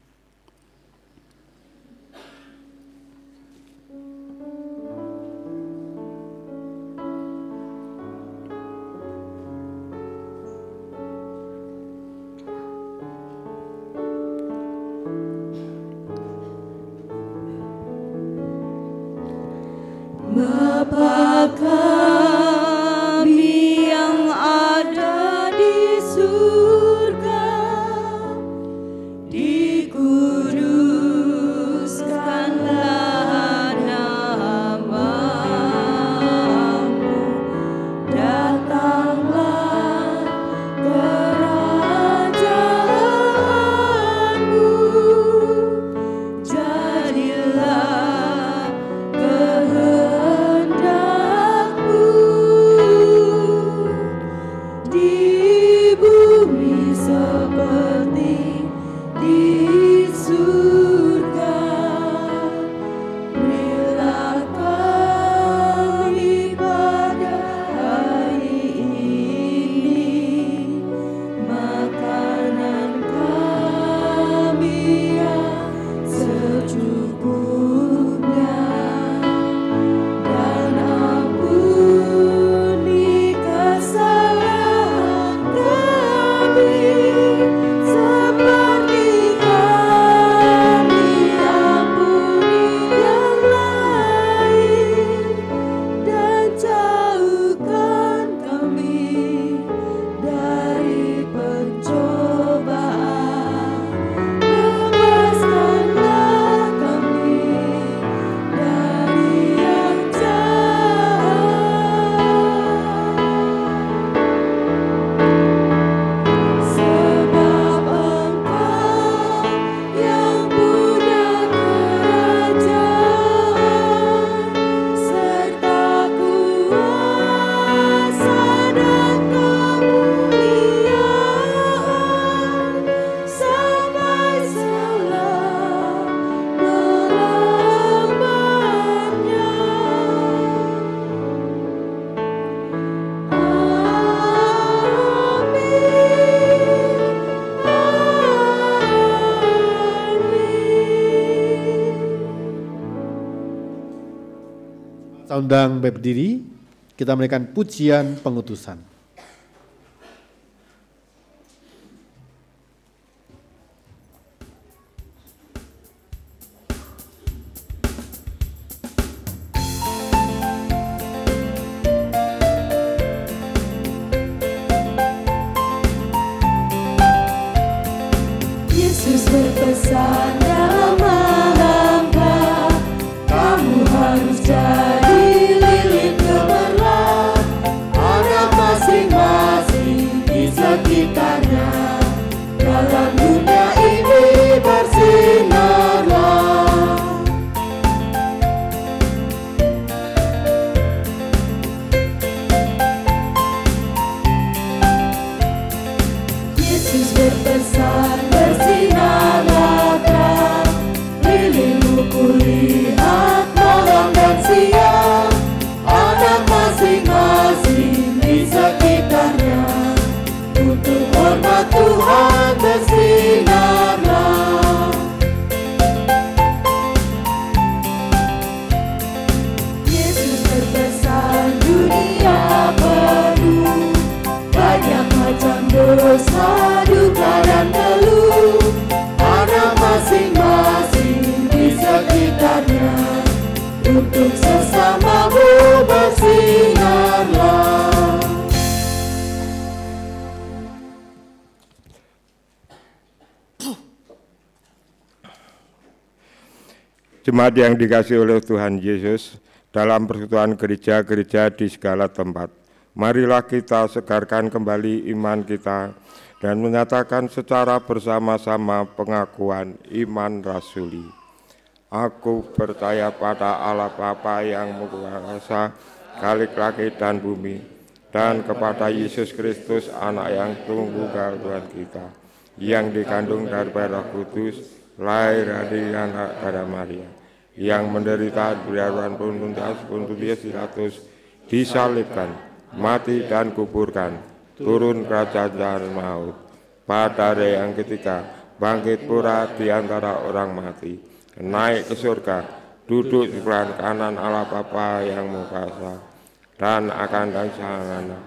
Bapa kami yang ada di surga, dikuduskanlah undang berdiri, kita menaikkan pujian pengutusan. Yesus berpesan dalam hamba, kamu harus jadi lilin gemerlap, ada masing-masing di sekitarnya. Dalam dunia ini bersinarlah. Yesus berpesan, bersinarlah terang, lilinmu kulihat malam dan siang, anak masing-masing di sekitarnya. Untuk hormat Tuhan bersinarlah. Yesus berpesan, dunia penuh banyak macam dosa, duka dan keluh, anak masing-masing di sekitarnya. Untuk sesamamu bersinarlah. Jemaat yang dikasihi oleh Tuhan Yesus, dalam persekutuan gereja-gereja di segala tempat, marilah kita segarkan kembali iman kita dan menyatakan secara bersama-sama pengakuan iman rasuli. Aku percaya pada Allah Bapa yang Maha Kuasa, Khalik langit dan bumi, dan kepada Yesus Kristus, Anak yang tunggal Tuhan kita, yang dikandung dari Roh Kudus, lahir dari anak darah Maria, yang menderita berdaulat Pontius Pilatus, disalibkan, mati dan kuburkan, turun kerajaan maut, pada hari yang ketiga bangkit pula di antara orang mati, naik ke surga, duduk di sebelah kanan Allah Bapa yang Maha Kuasa, dan akan datang sana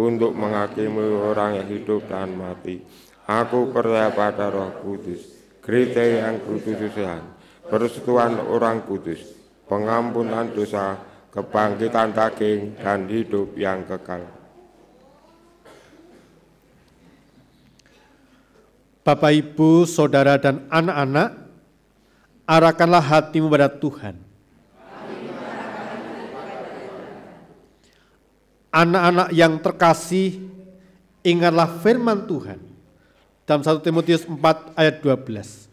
untuk menghakimi orang yang hidup dan mati. Aku percaya pada Roh Kudus, gereja yang kudus sucian, persekutuan orang kudus, pengampunan dosa, kebangkitan daging, dan hidup yang kekal. Bapak, Ibu, Saudara, dan anak-anak, arahkanlah hatimu pada Tuhan. Anak-anak yang terkasih, ingatlah firman Tuhan dalam 1 Timotius 4 ayat 12.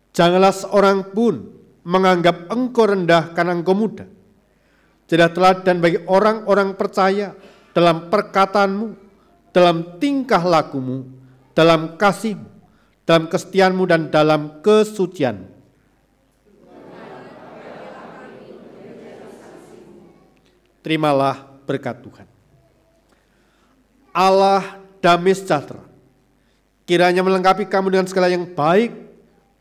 Janganlah seorang pun menganggap engkau rendah karena engkau muda. Jadilah teladan bagi orang-orang percaya dalam perkataanmu, dalam tingkah lakumu, dalam kasihmu, dalam kesetiaanmu, dan dalam kesucianmu. Terimalah berkat Tuhan. Allah damai sejahtera kiranya melengkapi kamu dengan segala yang baik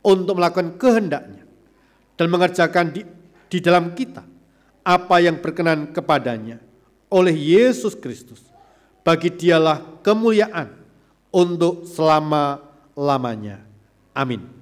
untuk melakukan kehendak-Nya dan mengerjakan di dalam kita apa yang berkenan kepadanya oleh Yesus Kristus. Bagi Dialah kemuliaan untuk selama-lamanya. Amin.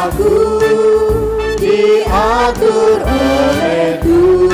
Aku diatur oleh Tuhan.